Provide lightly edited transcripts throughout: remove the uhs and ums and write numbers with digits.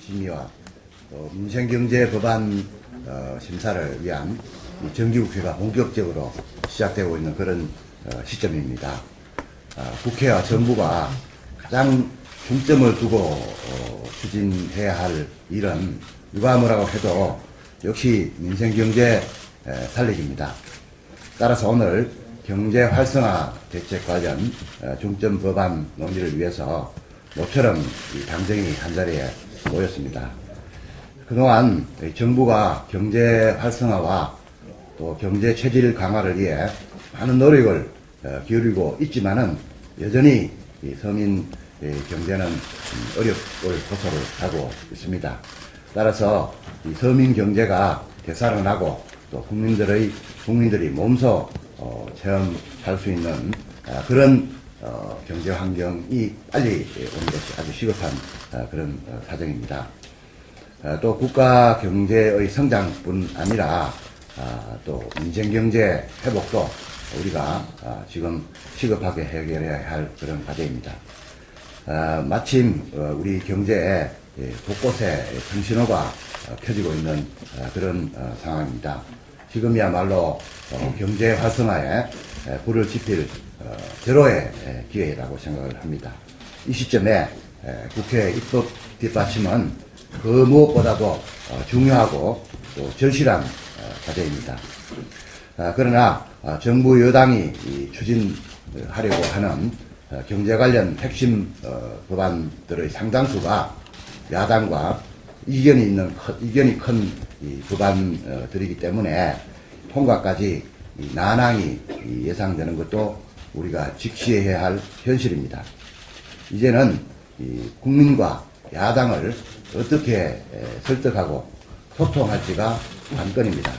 심의와 또 민생경제 법안 심사를 위한 정기국회가 본격적으로 시작되고 있는 그런 시점입니다. 국회와 정부가 가장 중점을 두고 추진해야 할 일은 누가 뭐라고 해도 역시 민생경제 살리기입니다. 따라서 오늘 경제 활성화 대책 관련 중점 법안 논의를 위해서 모처럼 이 당정이 한자리에 모였습니다. 그동안 정부가 경제 활성화와 또 경제 체질 강화를 위해 많은 노력을 기울이고 있지만은 여전히 서민 경제는 어렵을 호소를 하고 있습니다. 따라서 이 서민 경제가 되살아나고 또 국민들이 몸소 체험할 수 있는 그런 경제 환경이 빨리 오는 것이 아주 시급한 그런 사정입니다. 또 국가 경제의 성장뿐 아니라 또 민생 경제 회복도 우리가 지금 시급하게 해결해야 할 그런 과제입니다. 마침 우리 경제에 곳곳에 정신호가 켜지고 있는 그런 상황입니다. 지금이야말로 경제 활성화에 불을 지필 절호의 기회라고 생각을 합니다. 이 시점에 국회 입법 뒷받침은 그 무엇보다도 중요하고 또 절실한 과제입니다. 그러나 정부 여당이 추진하려고 하는 경제 관련 핵심 법안들의 상당수가 야당과 이견이 큰 법안들이기 때문에 통과까지 난항이 예상되는 것도 우리가 직시해야 할 현실입니다. 이제는 국민과 야당을 어떻게 설득하고 소통할지가 관건입니다.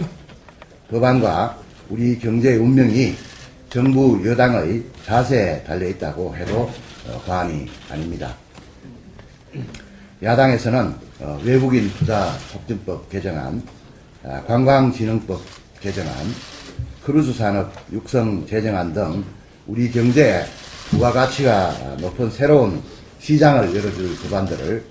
법안과 우리 경제의 운명이 정부 여당의 자세에 달려있다고 해도 과언이 아닙니다. 야당에서는 외국인 투자 촉진법 개정안, 관광진흥법 개정안, 크루즈 산업 육성 제정안 등 우리 경제에 부가가치가 높은 새로운 시장을 열어줄 법안들을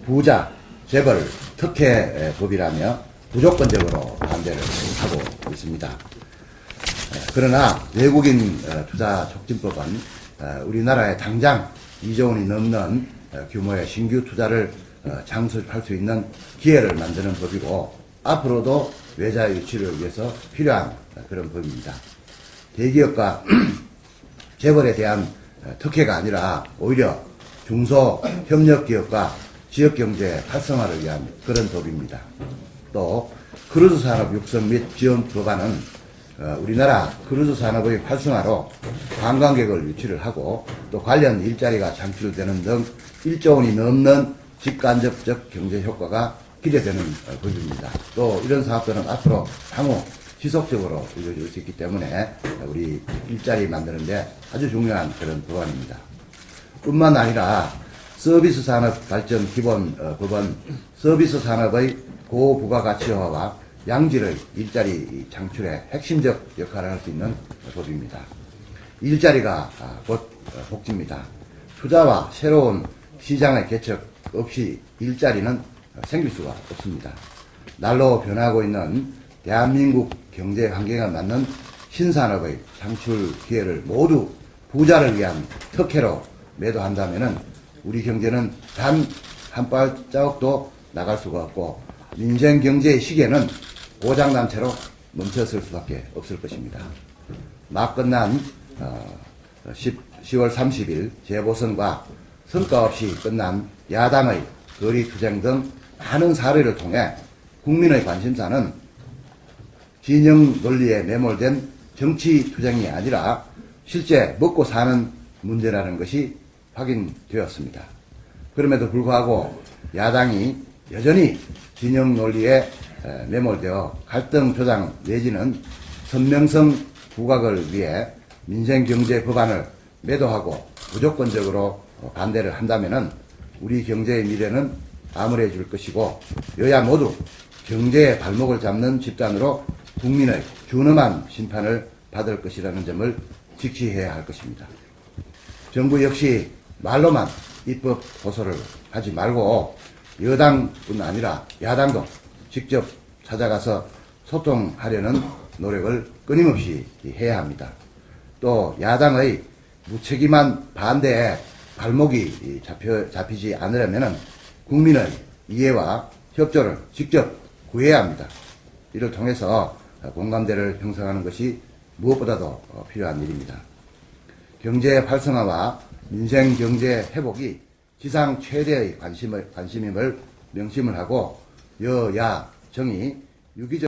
부자, 재벌, 특혜법이라며 무조건적으로 반대를 하고 있습니다. 그러나 외국인 투자 촉진법은 우리나라에 당장 2조 원이 넘는 규모의 신규 투자를 장수할 수 있는 기회를 만드는 법이고 앞으로도 외자 유치를 위해서 필요한 그런 법입니다. 대기업과 재벌에 대한 특혜가 아니라 오히려 중소협력기업과 지역경제 활성화를 위한 그런 법입니다. 또 크루즈 산업 육성 및 지원 법안은 우리나라 크루즈 산업의 활성화로 관광객을 유치를 하고 또 관련 일자리가 창출되는 등 1조 원이 넘는 직간접적 경제 효과가 기대되는 법입니다. 또 이런 사업들은 앞으로 향후 지속적으로 이루어질 수 있기 때문에 우리 일자리 만드는데 아주 중요한 그런 법안입니다. 뿐만 아니라 서비스 산업 발전 기본 법은 서비스 산업의 고부가가치화와 양질의 일자리 창출에 핵심적 역할을 할 수 있는 법입니다. 일자리가 곧 복지입니다. 투자와 새로운 시장의 개척 없이 일자리는 생길 수가 없습니다. 날로 변하고 있는 대한민국 경제 환경에 맞는 신산업의 창출 기회를 모두 부자를 위한 특혜로 매도한다면 우리 경제는 단 한 발자국도 나갈 수가 없고 민생 경제의 시계는 고장난 채로 멈췄을 수밖에 없을 것입니다. 막 끝난 10월 30일 재보선과 성과 없이 끝난 야당의 거리투쟁 등 많은 사례를 통해 국민의 관심사는 진영 논리에 매몰된 정치투쟁이 아니라 실제 먹고 사는 문제라는 것이 확인되었습니다. 그럼에도 불구하고 야당이 여전히 진영 논리에 매몰되어 갈등 조장 내지는 선명성 부각을 위해 민생경제 법안을 매도하고 무조건적으로 반대를 한다면 우리 경제의 미래는 암울해질 것이고 여야 모두 경제의 발목을 잡는 집단으로 국민의 준엄한 심판을 받을 것이라는 점을 직시해야 할 것입니다. 정부 역시 말로만 입법 호소를 하지 말고 여당뿐 아니라 야당도 직접 찾아가서 소통하려는 노력을 끊임없이 해야 합니다. 또 야당의 무책임한 반대에 발목이 잡히지 않으려면 국민의 이해와 협조를 직접 구해야 합니다. 이를 통해서 공감대를 형성하는 것이 무엇보다도 필요한 일입니다. 경제 활성화와 민생 경제 회복이 지상 최대의 관심임을 명심을 하고 여야 정의 유기적